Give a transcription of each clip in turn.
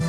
Hey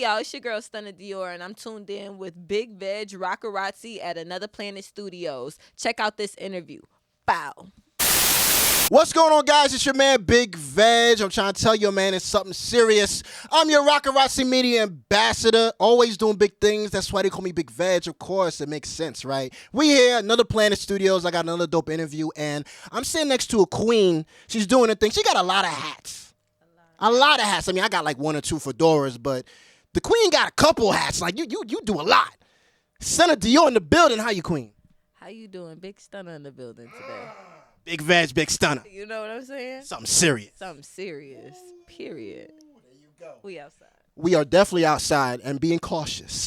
y'all, it's your girl Stunna Dior, and I'm tuned in with Big Vegg Rocarazzi at Another Planet Studios. Check out this interview. Bow. What's going on, guys? It's your man, Big Vegg. I'm trying to tell you, man, it's something serious. I'm your Rocarazzi Media Ambassador, always doing big things. That's why they call me Big Vegg. Of course, it makes sense, right? We here, Another Planet Studios. I got another dope interview, and I'm sitting next to a queen. She's doing a thing. She got a lot of hats. A lot of hats. I mean, I got like one or two fedoras, but the queen got a couple hats. Like, you do a lot. Stunna Dior in the building. How you, queen? How you doing? Big Stunna in the building today. Big Vegg, Big Stunna. You know what I'm saying? Something serious. Something serious. Period. There you go. We outside. We are definitely outside and being cautious.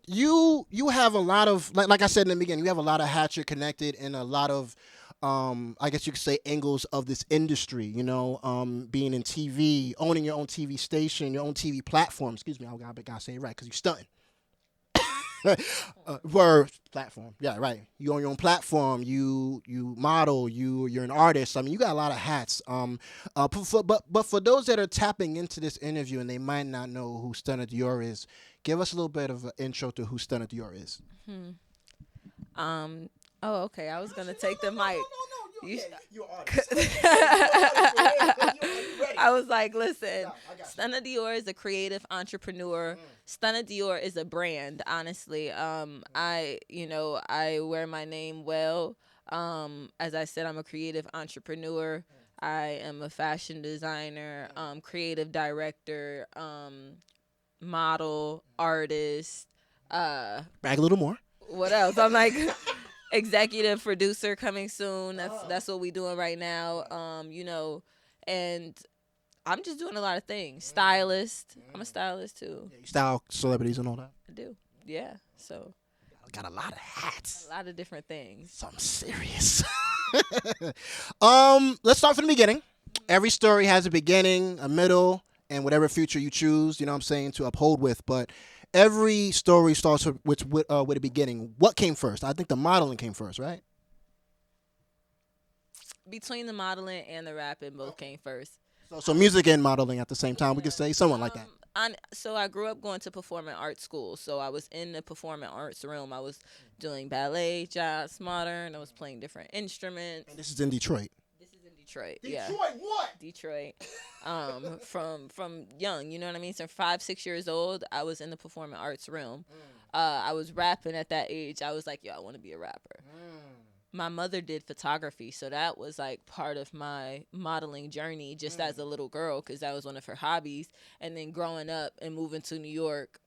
You have a lot of, like I said in the beginning, you have a lot of hats. You're connected in a lot of, I guess you could say, angles of this industry. You know, being in TV, owning your own TV station, your own TV platform. Excuse me, I gotta say it right because you're stunting. Word platform, yeah, right. You own your own platform. You model. You're an artist. I mean, you got a lot of hats. But for those that are tapping into this interview and they might not know who Stunna Dior is, give us a little bit of an intro to who Stunna Dior is. Oh, okay. I was gonna take the mic. You're artist. I was like, listen, Stunna Dior is a creative entrepreneur. Stunna Dior is a brand, honestly. I wear my name well. As I said, I'm a creative entrepreneur. I am a fashion designer, creative director, model, artist. Brag a little more. What else? I'm like executive producer coming soon. That's what we doing right now. And I'm just doing a lot of things. Stylist. I'm a stylist too. Yeah, you style celebrities and all that. I do. Yeah. So got a lot of hats. A lot of different things. Something serious. Let's start from the beginning. Every story has a beginning, a middle, and whatever future you choose, you know what I'm saying, to uphold with. But every story starts with a beginning. What came first? I think the modeling came first, right? Between the modeling and the rapping, both came first. So music and modeling at the same time, we could say, somewhat like that. So I grew up going to performing arts school. So I was in the performing arts realm. I was doing ballet, jazz, modern. I was playing different instruments. And this is in Detroit. Detroit, yeah. Detroit, what? Detroit. From young, you know what I mean? So 5, 6 years old, I was in the performing arts realm. I was rapping at that age. I was like, yo, I want to be a rapper. My mother did photography, so that was like part of my modeling journey just as a little girl, because that was one of her hobbies. And then growing up and moving to New York,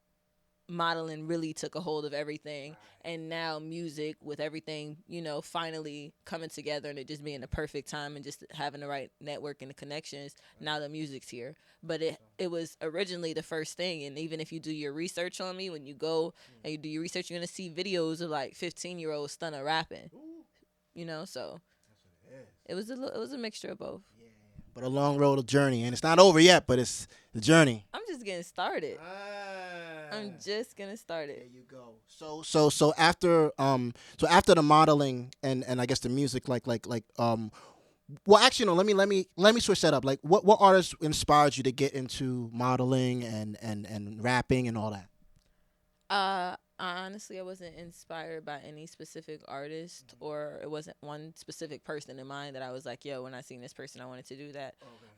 modeling really took a hold of everything. And now music, with everything, finally coming together and it just being the perfect time and just having the right network and the connections, now the music's here. But it was originally the first thing. And even if you do your research on me, when you go and you do your research, you're going to see videos of like 15-year-old Stunna rapping. So it was a mixture of both. Yeah, but a long road of journey, and it's not over yet, but it's the journey. I'm just getting started. I'm just getting started. There you go. So after the modeling and I guess the music, Well, actually, no. Let me switch that up. Like, what artists inspired you to get into modeling and rapping and all that? Honestly, I wasn't inspired by any specific artist, or it wasn't one specific person in mind that I was like, yo, when I seen this person, I wanted to do that.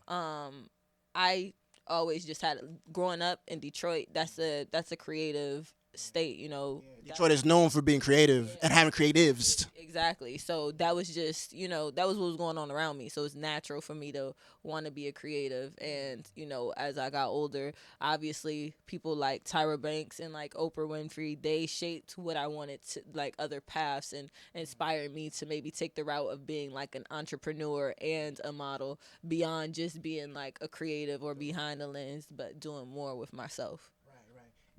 I always just had, growing up in Detroit, that's a creative state, you know. Detroit is known for being creative and having creatives. Exactly. So that was just, that was what was going on around me. So it's natural for me to want to be a creative. And, as I got older, obviously people like Tyra Banks and like Oprah Winfrey, they shaped what I wanted to, like, other paths, and inspired me to maybe take the route of being like an entrepreneur and a model, beyond just being like a creative or behind the lens, but doing more with myself.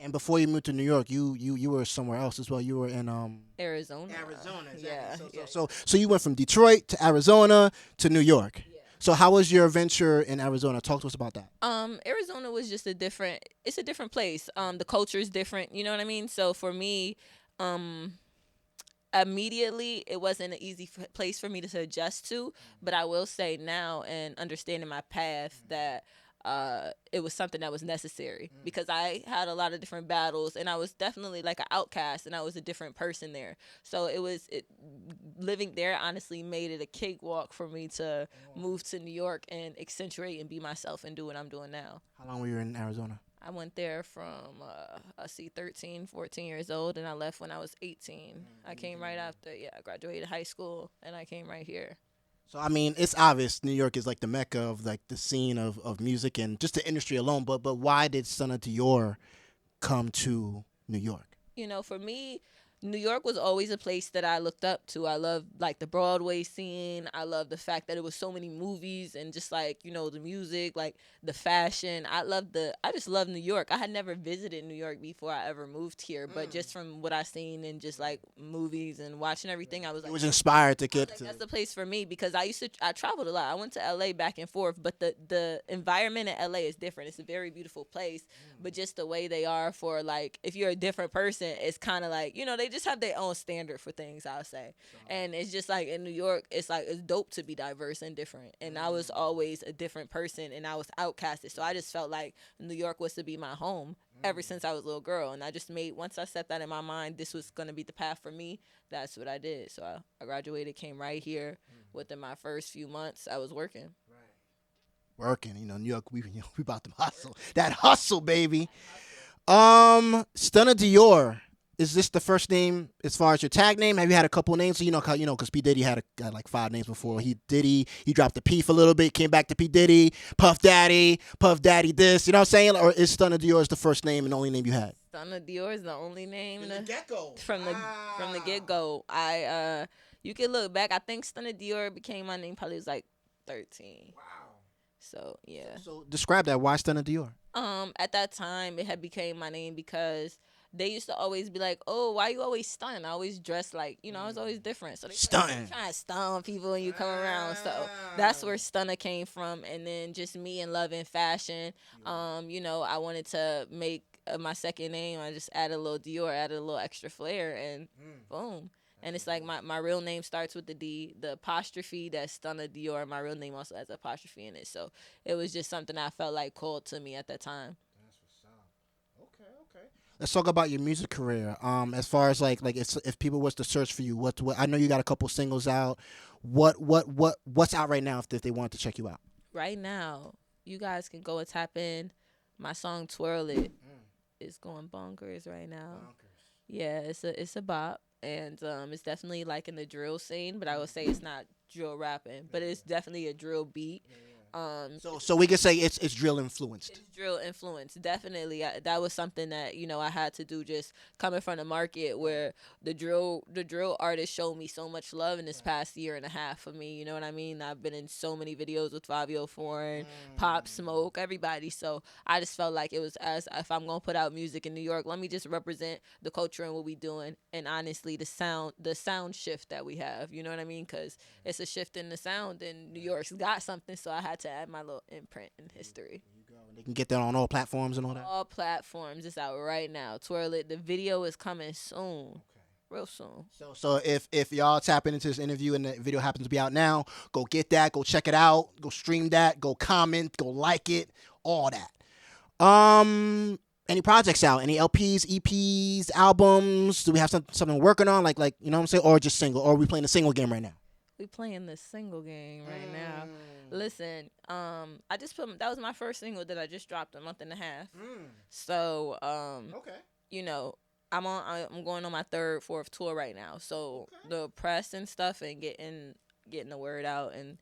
And before you moved to New York, you were somewhere else as well. You were in Arizona. Arizona, exactly. Yeah. So you went from Detroit to Arizona to New York. Yeah. So how was your adventure in Arizona? Talk to us about that. Arizona was just it's a different place. The culture is different, you know what I mean? So for me, immediately it wasn't an easy place for me to adjust to, but I will say now, and understanding my path, that it was something that was necessary, because I had a lot of different battles, and I was definitely like an outcast, and I was a different person there. So living there honestly made it a cakewalk for me to move to New York and accentuate and be myself and do what I'm doing now. How long were you in Arizona? I went there from, 13, 14 years old, and I left when I was 18. I came right after, I graduated high school, and I came right here. So I mean, it's obvious New York is like the mecca of like the scene of music and just the industry alone. But why did Stunna Dior come to New York? For me, New York was always a place that I looked up to. I love like the Broadway scene. I love the fact that it was so many movies, and just like, the music, like the fashion. I just love New York. I had never visited New York before I ever moved here, but just from what I seen and just like movies and watching everything, I was like, it was inspired to get to. That's the place for me, because I traveled a lot. I went to LA back and forth, but the environment in LA is different. It's a very beautiful place, but just the way they are, for like, if you're a different person, it's kind of like, they just have their own standard for things, I'll say. And it's just like in New York, it's like, it's dope to be diverse and different. And I was always a different person, and I was outcasted. So I just felt like New York was to be my home ever since I was a little girl. And I just once I set that in my mind, this was going to be the path for me, that's what I did. So I graduated, came right here. Within my first few months, I was working. Working, New York, we about to hustle. That hustle, baby. Stunna Dior. Is this the first name as far as your tag name? Have you had a couple names? So because P Diddy had like 5 names before. He dropped the P for a little bit, came back to P Diddy, Puff Daddy this. You know what I'm saying? Or is Stunna Dior the first name and only name you had? Stunna Dior is the only name. From the get-go. From the get-go. You can look back. I think Stunna Dior became my name probably was like 13. Wow. So yeah. So describe that. Why Stunna Dior? At that time it had became my name because they used to always be like, "Oh, why you always stunning?" I always dressed like, I was always different. So they stunning, trying to stun people when you come around. So that's where Stunna came from. And then just me and loving fashion. I wanted to make my second name. I just added a little Dior, added a little extra flair, and boom. And it's like my real name starts with the D, the apostrophe, that's Stunna Dior. My real name also has an apostrophe in it. So it was just something I felt like called to me at that time. Okay. Let's talk about your music career. As far as like if people was to search for you, what I know you got a couple singles out. What's out right now if they wanted to check you out? Right now, you guys can go and tap in my song "Twirl It." It's going bonkers right now. Yeah, it's a bop. And it's definitely like in the drill scene, but I would say it's not drill rapping, but it's definitely a drill beat. So we can say it's drill influenced. It's drill influence, definitely. That was something that I had to do, just coming from the market where the drill artists showed me so much love in this past year and a half for me. You know what I mean? I've been in so many videos with Fabio Foreign, Pop Smoke, everybody. So I just felt like it was, as if I'm gonna put out music in New York, let me just represent the culture and what we doing, and honestly the sound shift that we have. You know what I mean? Because it's a shift in the sound, and New York's got something. So I had to add my little imprint in history. They can get that on all platforms and all that. All platforms. It's out right now. Twirl It. The video is coming soon. real soon. So if y'all tapping into this interview and the video happens to be out now, go get that, go check it out, go stream that, go comment, go like it, all that. Any projects out? Any LPs, EPs, albums? Do we have something we're working on? Like you know what I'm saying? Or just single? Or are we playing a single game right now? We playing the single game right now. Listen, I just that was my first single that I just dropped a month and a half. So, Okay. you know, I'm going on my third, fourth tour right now. So the press and stuff and getting the word out and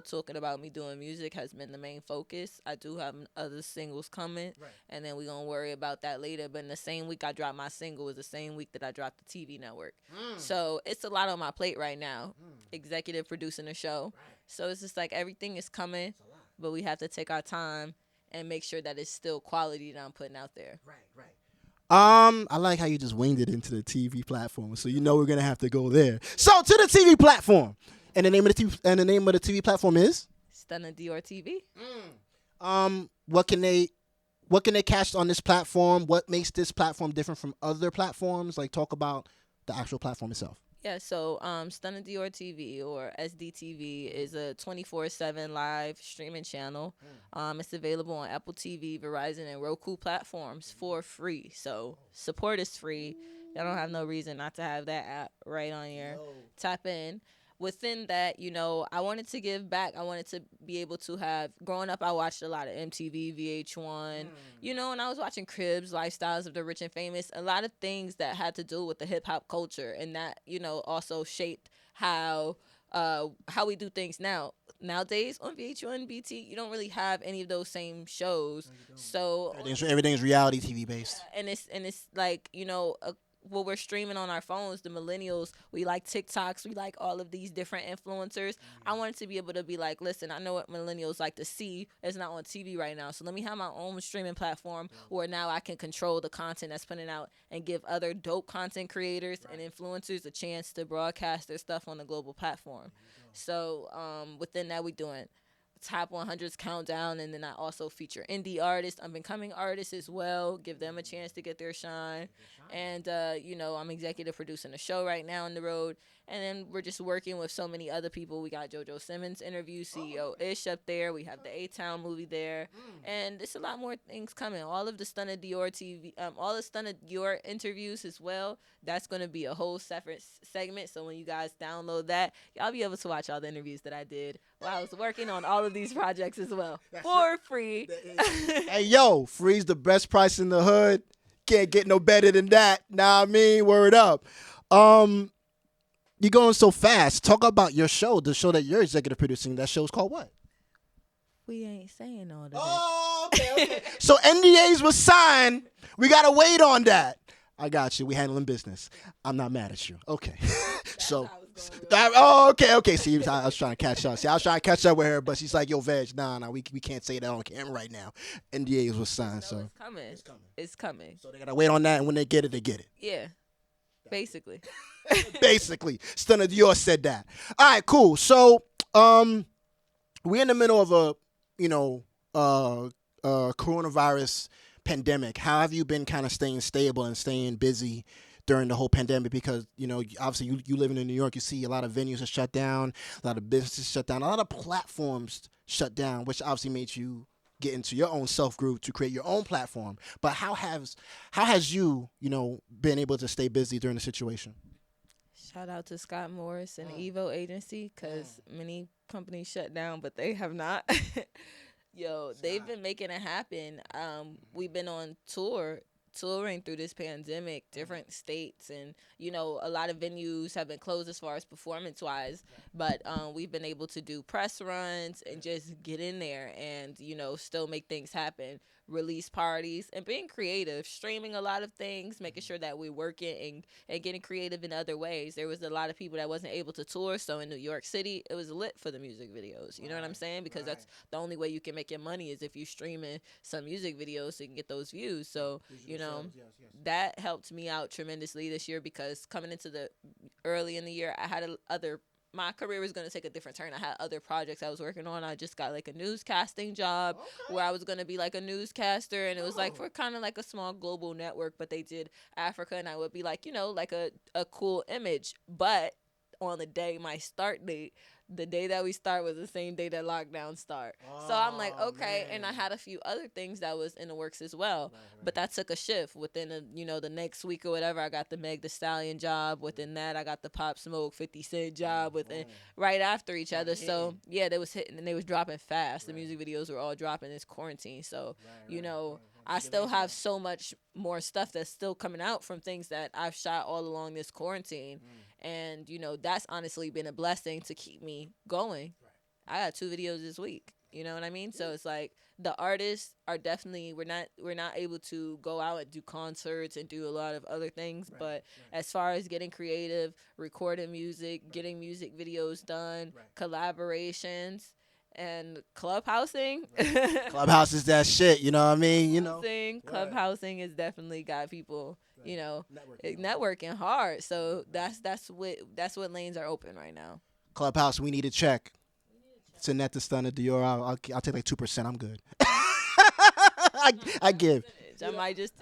talking about me doing music has been the main focus. I do have other singles coming, and then we're gonna worry about that later. But in the same week I dropped my single was the same week that I dropped the TV network. So it's a lot on my plate right now. Executive producing the show, so it's just like everything is coming, but we have to take our time and make sure that it's still quality that I'm putting out there. I like how you just winged it into the TV platform, so we're gonna have to go there. So to the TV platform, and the name of the TV platform is Stunna Dior TV. What can they catch on this platform? What makes this platform different from other platforms? Like, talk about the actual platform itself. Yeah, so Stunna Dior TV or SVDTV is a 24/7 live streaming channel. It's available on Apple TV, Verizon, and Roku platforms for free. So support is free. Y'all don't have no reason not to have that app right on your tap in. Within that, I wanted to give back. I wanted to be able to have, growing up, I watched a lot of MTV, VH1, and I was watching Cribs, Lifestyles of the Rich and Famous, a lot of things that had to do with the hip hop culture, and that, also shaped how we do things now. Nowadays on VH1, BT, you don't really have any of those same shows. So everything's reality TV based. And it's like, what we're streaming on our phones, the millennials, we like TikToks, we like all of these different influencers. I wanted to be able to be like, listen, I know what millennials like to see. It's not on TV right now. So let me have my own streaming platform where now I can control the content that's putting out and give other dope content creators and influencers a chance to broadcast their stuff on the global platform. So within that, we doing top 100s countdown, and then I also feature indie artists, up and coming artists as well, give them a chance to get their shine. And I'm executive producing a show right now on the road, and then we're just working with so many other people. We got JoJo Simmons interview, CEO Ish up there, we have the A-Town movie there, and there's a lot more things coming. All of the Stunna Dior TV, all the Stunna Dior interviews as well, that's going to be a whole separate segment. So when you guys download that, y'all be able to watch all the interviews that I did while I was working on all of these projects as well for free. Hey, yo, free's the best price in the hood. Can't get no better than that. Nah, I mean, word up. You're going so fast. Talk about your show, the show that you're executive producing. That show's called what? We ain't saying all that. Oh, okay. So NDAs was signed. We got to wait on that. I got you. We handling business. I'm not mad at you. Okay. So, okay. See, I was trying to catch up. I was trying to catch up with her, but she's like, yo, Veg, nah, we can't say that on camera right now. NDAs was signed, so. It's coming. So they got to wait on that, and when they get it, they get it. Yeah. Basically. Basically. Stunna Dior said that. All right, cool. So, we're in the middle of a coronavirus pandemic. How have you been kind of staying stable and staying busy during the whole pandemic? Because, obviously you living in New York, you see a lot of venues are shut down, a lot of businesses shut down, a lot of platforms shut down, which obviously made you get into your own self-group to create your own platform. But how has you, been able to stay busy during the situation? Shout out to Scott Morris and Evo Agency, because many companies shut down, but they have not. Yo, they've been making it happen. We've been on touring through this pandemic, different states, and a lot of venues have been closed as far as performance-wise, but we've been able to do press runs and just get in there and still make things happen, release parties, and being creative, streaming a lot of things, making sure that we're working and getting creative in other ways. There was a lot of people that wasn't able to tour, so in New York City, it was lit for the music videos. You know what I'm saying? Because that's the only way you can make your money is if you're streaming some music videos so you can get those views. So, that helped me out tremendously this year, because coming into the early in the year, I had other my career was going to take a different turn. I had other projects I was working on. I just got like a newscasting job where I was going to be like a newscaster, and it was like for kind of like a small global network, but they did Africa, and I would be like, like a cool image. But on the day, my start date, the day that we start was the same day that lockdown start. So I'm like, okay. Man. And I had a few other things that was in the works as well. Right. But that took a shift within the next week or whatever. I got the Meg Thee Stallion job. Within that, I got the Pop Smoke 50 Cent job within right after each other. So yeah, they was hitting and they was dropping fast. The music videos were all dropping this quarantine. So I still have so much more stuff that's still coming out from things that I've shot all along this quarantine. And, that's honestly been a blessing to keep me going. I got 2 videos this week. You know what I mean? So it's like the artists are definitely, we're not able to go out and do concerts and do a lot of other things. But as far as getting creative, recording music, getting music videos done, collaborations, and clubhousing. Clubhouse is that shit, you know what I mean? Clubhousing has definitely got people, networking hard. So that's what lanes are open right now. Clubhouse, we need a check. It's Aint Stunna Dior. I'll take like 2%. I'm good. I give. I might just.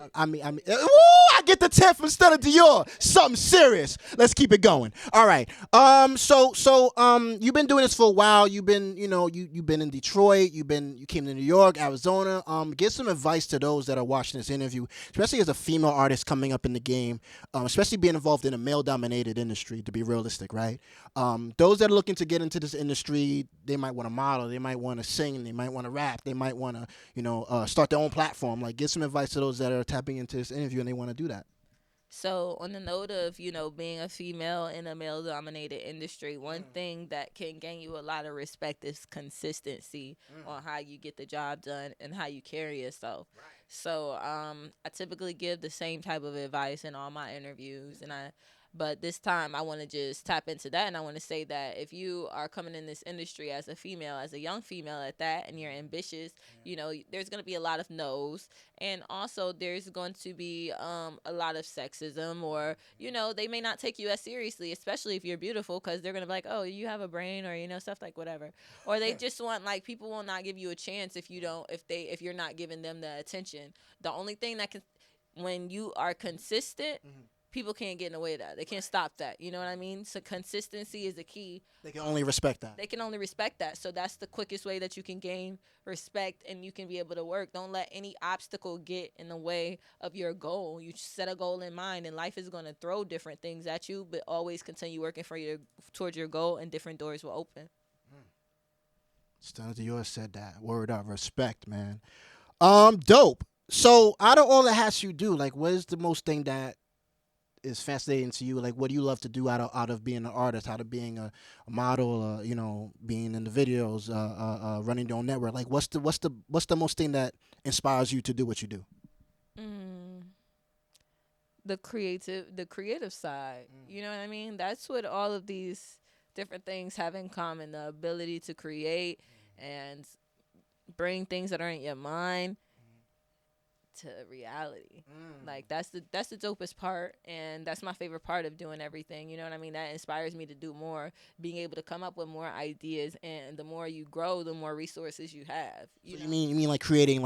I get the 10 from Stunna Dior. Something serious. Let's keep it going. All right. So you've been doing this for a while. You've been, you've been in Detroit. You came to New York, Arizona. Give some advice to those that are watching this interview, especially as a female artist coming up in the game, especially being involved in a male-dominated industry. To be realistic, right? Those that are looking to get into this industry, they might want to model. They might want to sing. They might want to rap. They might want to, start their own platform. Like, give some advice to those that are tapping into this interview and they want to do that. So on the note of, being a female in a male-dominated industry, one thing that can gain you a lot of respect is consistency on how you get the job done and how you carry yourself. Right. So I typically give the same type of advice in all my interviews, but this time I want to just tap into that, and I want to say that if you are coming in this industry as a female, as a young female at that, and you're ambitious, there's going to be a lot of no's, and also there's going to be a lot of sexism, or, they may not take you as seriously, especially if you're beautiful, because they're going to be like, oh, you have a brain, or, stuff like whatever. Or they just want, like, people will not give you a chance if you're not giving them the attention. The only thing that can, when you are consistent, people can't get in the way of that. They can't stop that. You know what I mean? So consistency is the key. They can only respect that. They can only respect that. So that's the quickest way that you can gain respect and you can be able to work. Don't let any obstacle get in the way of your goal. You set a goal in mind, and life is going to throw different things at you, but always continue working towards your goal, and different doors will open. Stunna Dior said that. Word up. Respect, man. Dope. So out of all the hats you do, like, what is the most thing that is fascinating to you? Like, what do you love to do out of being an artist, out of being a model, being in the videos, running your own network? Like, what's the most thing that inspires you to do what you do? The creative side. You know what I mean? That's what all of these different things have in common: the ability to create and bring things that are in your mind to reality. Like, that's the dopest part, and that's my favorite part of doing everything. You know what I mean? That inspires me to do more, being able to come up with more ideas, and the more you grow, the more resources you have. You mean like creating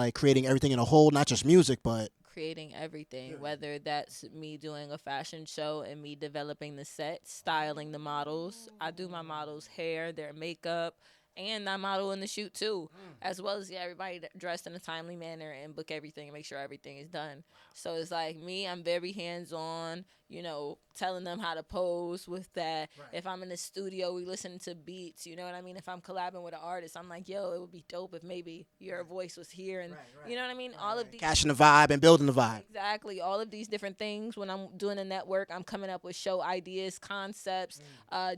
everything in a whole, not just music, but creating everything, whether that's me doing a fashion show and me developing the set, styling the models. I do my models' hair, their makeup, and I model in the shoot too, as well as everybody dressed in a timely manner and book everything and make sure everything is done. So it's like me, I'm very hands-on, telling them how to pose with that. Right. If I'm in the studio, we listen to beats, you know what I mean? If I'm collabing with an artist, I'm like, yo, it would be dope if maybe your voice was here, and you know what I mean? All of these, catching the vibe and building the vibe. Exactly. All of these different things. When I'm doing a network, I'm coming up with show ideas, concepts,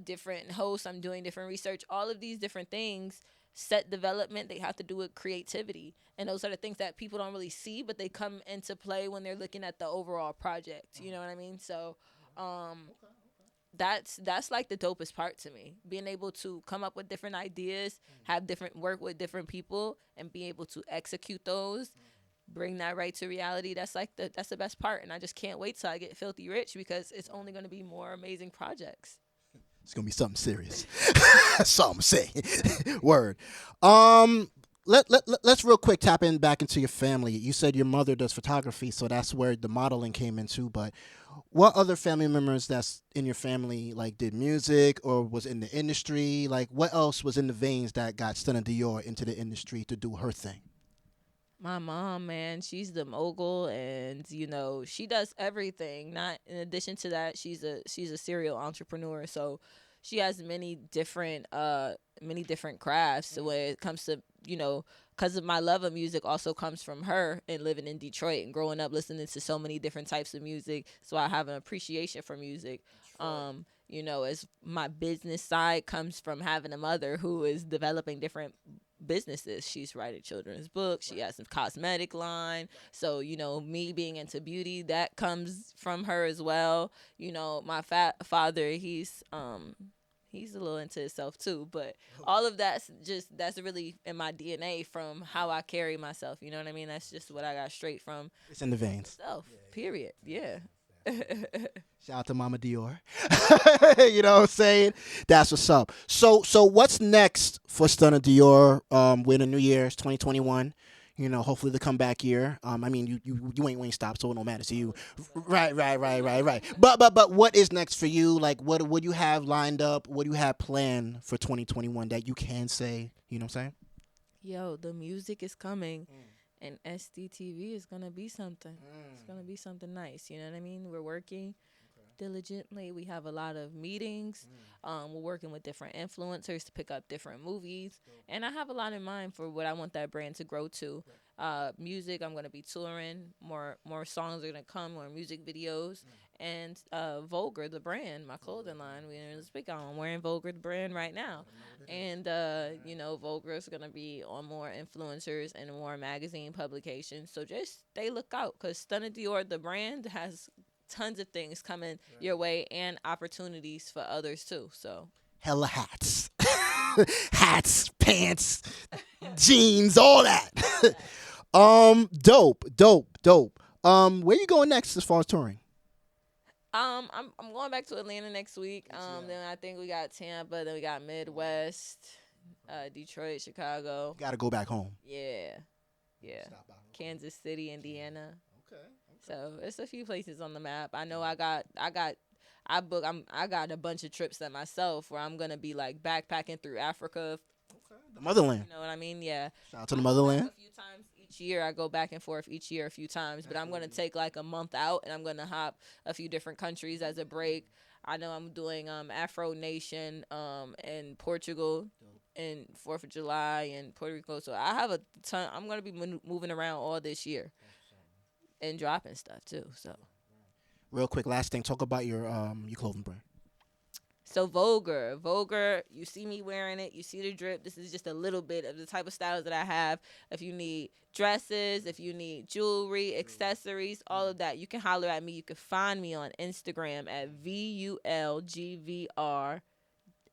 different hosts, I'm doing different research, all of these different things. Set development, they have to do with creativity, and those are the things that people don't really see, but they come into play when they're looking at the overall project. You know what I mean? So that's like the dopest part to me, being able to come up with different ideas, have different work with different people, and be able to execute those, bring that right to reality. That's the best part, and I just can't wait till I get filthy rich, because it's only going to be more amazing projects. It's gonna be something serious. Something say. Word. Let's real quick tap in back into your family. You said your mother does photography, so that's where the modeling came into. But what other family members that's in your family like did music or was in the industry? Like what else was in the veins that got Stunna Dior into the industry to do her thing? My mom, man, she's the mogul, and she does everything. Not in addition to that, she's a serial entrepreneur. So she has many different crafts. So when it comes to because of my love of music also comes from her and living in Detroit and growing up listening to so many different types of music. So I have an appreciation for music. As my business side comes from having a mother who is developing different businesses. She's writing children's books. She has a cosmetic line. So, me being into beauty, that comes from her as well. My father, he's a little into himself too, but all of that's really in my DNA from how I carry myself. You know what I mean? That's just what I got straight from. It's in the veins. Self. Period. Yeah. Shout out to Mama Dior. You know what I'm saying? That's what's up. So what's next for Stunna Dior? We're in the new year, it's 2021. Hopefully the comeback year. I mean, you ain't stopped, so it don't matter to you. Right. But what is next for you? Like, what do you have lined up? What do you have planned for 2021 that you can say? You know what I'm saying? Yo, the music is coming. And SVDTV is going to be something. It's going to be something nice. You know what I mean? We're working diligently. We have a lot of meetings. We're working with different influencers to pick up different movies. And I have a lot in mind for what I want that brand to grow to. Music, I'm going to be touring. More songs are going to come, more music videos. And Vulgar, the brand, my clothing line, we didn't really speak on. I'm wearing Vulgar, the brand, right now. And, Vulgar is going to be on more influencers and more magazine publications. So just stay lookout because Stunna Dior, the brand, has tons of things coming your way and opportunities for others too. So hella hats. Hats, pants, jeans, all that. Dope. Where you going next as far as touring? I'm going back to Atlanta next week. Then I think we got Tampa, then we got Midwest, Detroit, Chicago. Gotta go back home. Yeah. Kansas City, Indiana. Okay. So it's a few places on the map. I know I got a bunch of trips that myself where I'm gonna be like backpacking through Africa. Okay. The motherland. You know what I mean? Yeah. Shout out to the motherland. A few times each year. I go back and forth each year a few times, but I'm gonna take like a month out and I'm gonna hop a few different countries as a break. I know I'm doing Afro Nation in Portugal and 4th of July in Puerto Rico. So I have a ton. I'm gonna be moving around all this year and dropping stuff too. So. Real quick, last thing. Talk about your clothing brand. So Vulgar, you see me wearing it. You see the drip. This is just a little bit of the type of styles that I have. If you need dresses, if you need jewelry, accessories, all of that, you can holler at me. You can find me on Instagram at VULGVR,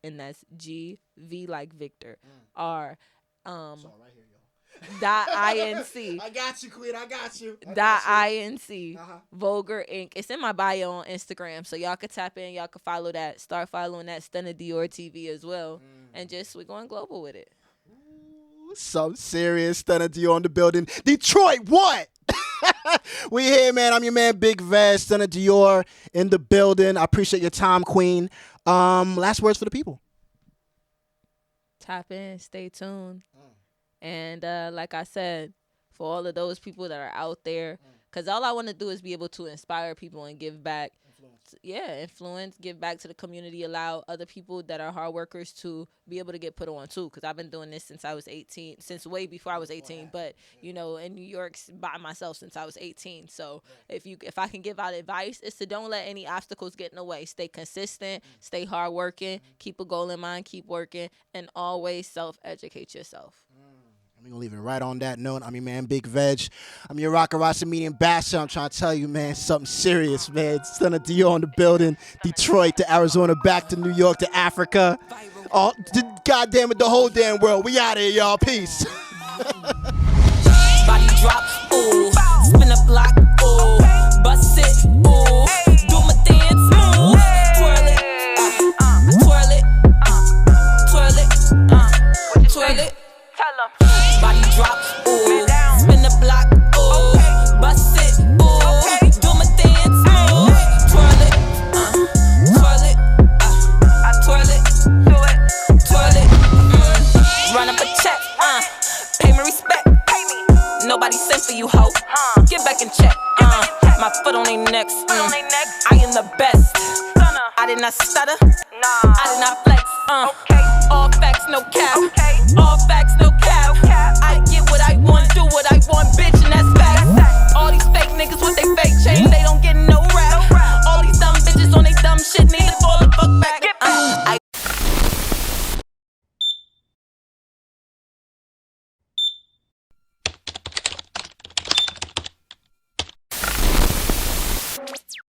and that's GV like Victor. R. It's all right here, y'all. .inc. I got you, Queen. I got you. .inc. Vulgar Inc. It's in my bio on Instagram, so y'all can tap in. Y'all can follow that. Start following that Stunna Dior TV as well, and we're going global with it. Ooh, something serious. Stunna Dior in the building. Detroit, what? We here, man. I'm your man, Big Vegg. Stunna Dior in the building. I appreciate your time, Queen. Last words for the people. Tap in. Stay tuned. And like I said, for all of those people that are out there, because all I want to do is be able to inspire people and give back. Influence, give back to the community, allow other people that are hard workers to be able to get put on too. Because I've been doing this since I was 18, since way before I was 18. But, in New York by myself since I was 18. So if I can give out advice, it's to don't let any obstacles get in the way. Stay consistent, stay hard working, keep a goal in mind, keep working, and always self-educate yourself. We're going to leave it right on that note. I'm your man, Big Vegg. I'm your Rocarazzi Media Ambassador. I'm trying to tell you, man, something serious, man. Stunna Dior in the building. Detroit to Arizona, back to New York to Africa. Oh, goddamn it, the whole damn world. We out of here, y'all. Peace. Body drop, ooh. Spin a block, ooh. Bust it, ooh. Do my dance, move. Twirl it, twirl it. My foot on their necks. I am the best. I did not stutter. I did not flex. All facts, no cap.